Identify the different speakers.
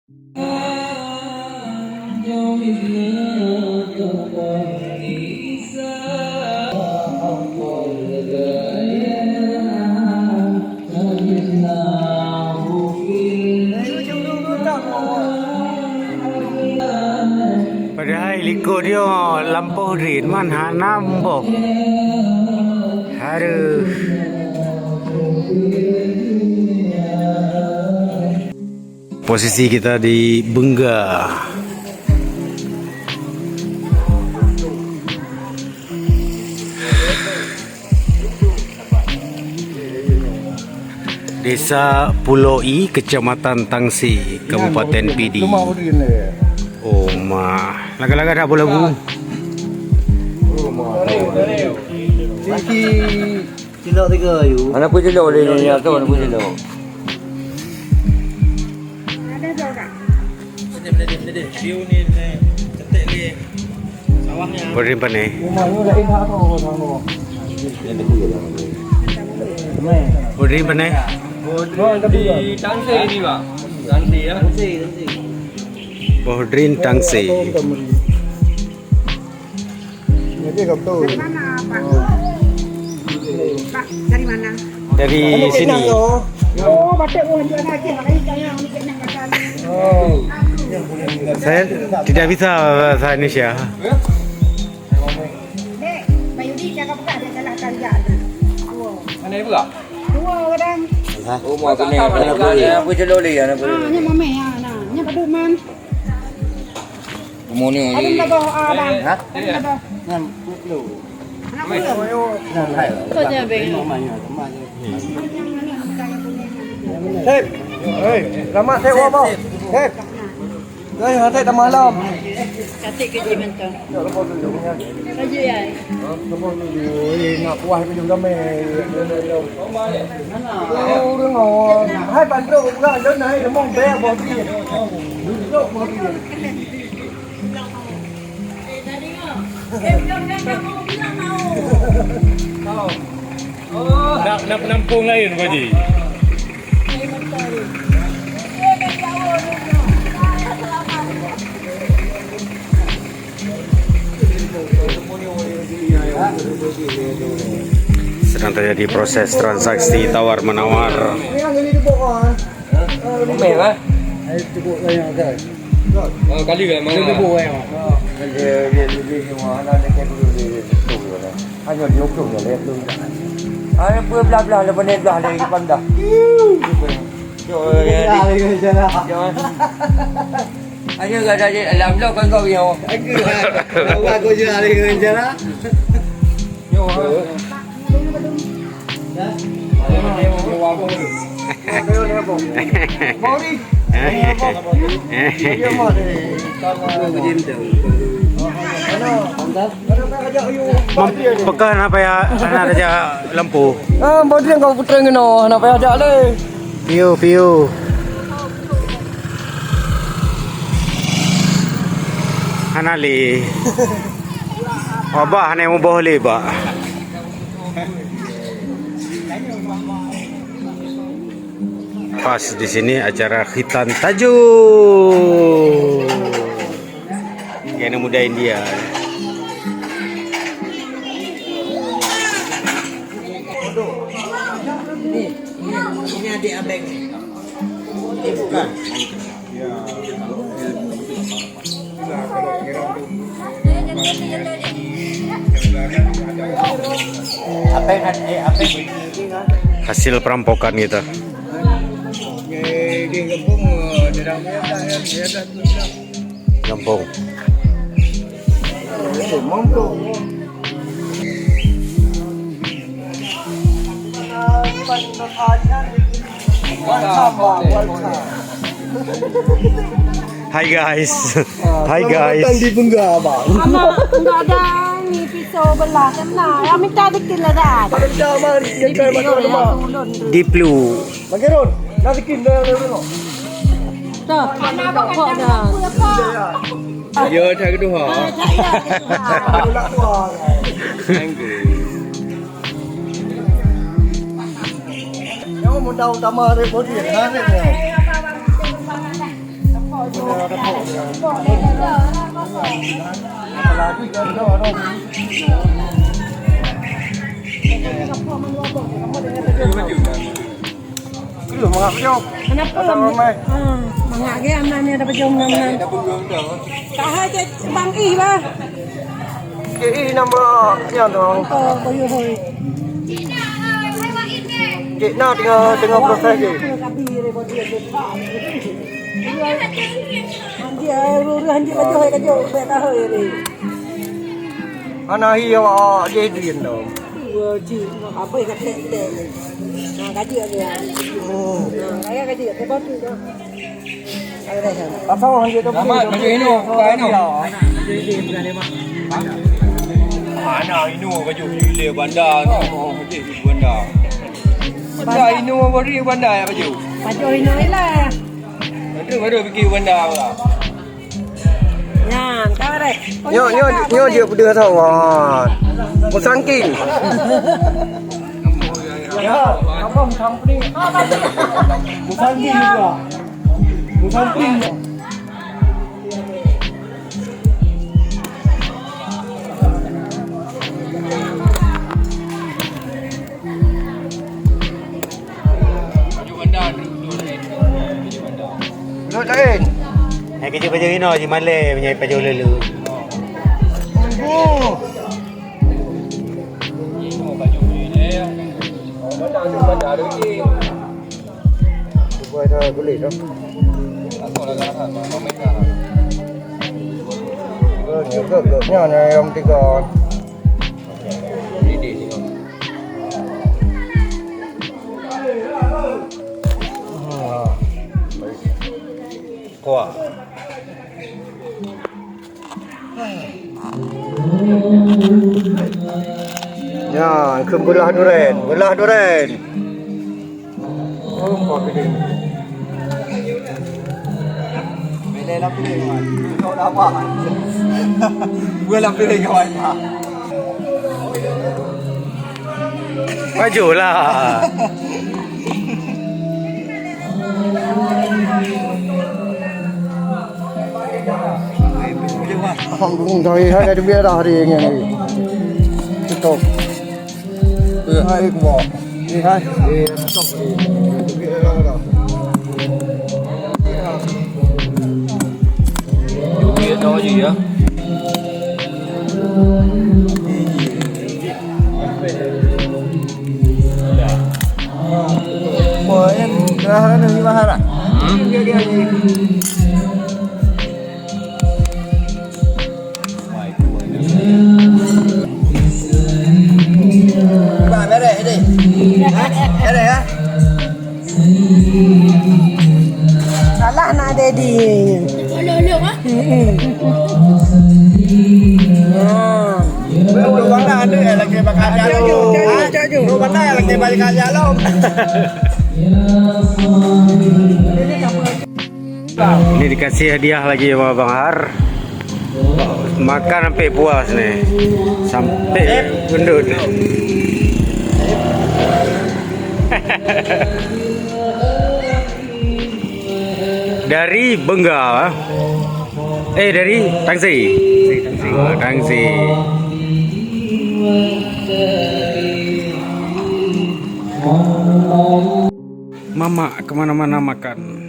Speaker 1: Padahal ikut dia lampau rin mana nambok. Aduh. Posisi kita di Bengga. Desa Pulau I, Kecamatan Tangsi, Kabupaten Pidi. Oh ma, laga-laga dah boleh bu.
Speaker 2: Siki cilok 3 you.
Speaker 3: Mana pun cilok dia ni, atau mana pun cilok.
Speaker 2: View ni cantik ni. Sawahnya.
Speaker 1: Beri apa ni?
Speaker 2: Rumahnya dah indah tu sama.
Speaker 1: Beri apa ni?
Speaker 2: Di Tangsi ni pak. Tangsi ya. Tangsi.
Speaker 1: Bohdrin Tangsi.
Speaker 2: Ini kau tahu.
Speaker 4: Dari mana Pak? Pak, dari mana?
Speaker 1: Dari sini.
Speaker 4: Oh, batik jual lagi. Makanya saya ni kena kata.
Speaker 2: Oh.
Speaker 1: Saya tidak bisa bahasa Indonesia.
Speaker 4: Dek, Bayudi cakap buka dia salah kerja.
Speaker 2: Mana ibu kak?
Speaker 4: Dua orang.
Speaker 3: Oh, mau kena mana pun cilok dia, mana pun.
Speaker 4: Ni mame ya, nah. Ni padu man.
Speaker 3: Umur ni.
Speaker 4: Ada enggak abang?
Speaker 3: Ha?
Speaker 4: Ada enggak?
Speaker 2: Nan pukul.
Speaker 4: Anak pulau.
Speaker 2: Kerja beng. Hei, hei, lama saya apa? Hei. Đây là thầy tầm malam.
Speaker 4: Cantik kerja bentar.
Speaker 2: Ya, lepas tu punya.
Speaker 4: Kerja ya.
Speaker 2: Lepas tu nak puas ke juga me. Oh, dengar. Hai bantu pula lớn này nó mong bé bao nhiêu. Duduk bao nhiêu.
Speaker 5: Nak penampung lain Pak Haji.
Speaker 1: Sedang terjadi proses transaksi tawar menawar.
Speaker 2: Ini kan jadi dibawa.
Speaker 3: Umur kan?
Speaker 2: Hai cukup banyak kan.
Speaker 5: Oh, kali ke mana?
Speaker 2: Dibawa ya.
Speaker 3: Dia semua anak dia dulu dia tu lah. Hanya dia tu je lep tu. Ah, pun belah-belah lepas ni belah dari depan dah. Yo,
Speaker 2: Ya, ini jalan.
Speaker 3: Hanya gak ada alam belah kau yang.
Speaker 2: Aku aku jalan dengan jalan.
Speaker 3: Yo.
Speaker 1: Pekan apa ya? Anak ada lampu.
Speaker 3: Ah, baru dia kau putra kena nak payah ajak le.
Speaker 1: View. Hanali. Abah ni mau boleh ba? Pas di sini acara khitan Tajul. Yang muda India.
Speaker 2: Ini adik abang. Ini bukan.
Speaker 3: Apa
Speaker 1: Hasil perampokan kita.
Speaker 2: Di kampung dalamnya dah dia dah
Speaker 1: Kampung.
Speaker 2: mampu.
Speaker 1: Hai guys. Hai guys.
Speaker 2: Datang di Bengga bang.
Speaker 4: Anak enggak ada ni pisau belah kan lah. Yang minta bikin lah dah.
Speaker 2: Ada mari yang kau macam mana?
Speaker 1: Diplu.
Speaker 2: Mageron, nak bikin dah dulu.
Speaker 4: Tuh, anak kok dah.
Speaker 5: Ya, dah kedua.
Speaker 2: Aku nak buang. Yang mau tahu utama repot dia, hari ni. Itu mengapa jauh?
Speaker 4: Kenapa?
Speaker 2: Ramai.
Speaker 4: Mengake amannya dapat jom nan. Tak ada bang I bah.
Speaker 2: Ini nama yang tu.
Speaker 4: Oh, boyo hoi.
Speaker 2: Cik nak tengah proses je.
Speaker 4: Kabi re bo dia tu. Dia ru handi ka jo ka jo be ta hoi re.
Speaker 2: Anak hiya dia diin tu.
Speaker 4: Ji apa ka te te. Nah, gaji dia. Oh. Nah, kaya gaji te batu tu. Ada dah.
Speaker 2: Apa orang dia tu?
Speaker 5: Lama macam ini, kain no. Anak ini baju gila bandar no. Baju bandar. Bandar ini beri bandar ya baju.
Speaker 4: Baju ini lah.
Speaker 5: Baru fikir bandar lah.
Speaker 4: Nah, kau ada.
Speaker 2: Nyo dia berdua tahuan. Musangking. Ya, apa musangking? Musangking juga. Musangking.
Speaker 5: Baju bandar.
Speaker 2: Lut lain.
Speaker 1: Kerja baju ino je malai punya baju lelu.
Speaker 2: Oh.
Speaker 5: Baju ni. Bandar lagi.
Speaker 2: Buat dah boleh dah.
Speaker 5: Aku dah kata, mama kata.
Speaker 2: Gak-gaknya ni yang tiga.
Speaker 5: Ini ni.
Speaker 1: Kuat.
Speaker 2: Ya, ke belah duren. Oh, kau gede. Bila nak pilih kawan. Kau dah apa? Gua nak pilih kawan.
Speaker 1: Baju lah.
Speaker 2: Hang dari hari ada biar hari ini. Tutup. Hai gua. Ni hai. Tutup.
Speaker 5: Dia tahu je ya.
Speaker 2: Boleh dah ni mahal ah. Ba bé đây đi. Đây đây á.
Speaker 4: Salah nak ada di. Lelok ah.
Speaker 2: Lu bangda ada lagi bakal jalan.
Speaker 4: Jaju.
Speaker 2: Lu bangda lagi bakal jalan.
Speaker 1: Ini dikasih hadiah lagi sama Bang Har. Makan sampai puas nih. Sampai gendut. Dari Bengal. Dari Tangsi. Oh, Tangsi. Mama kemana-mana makan.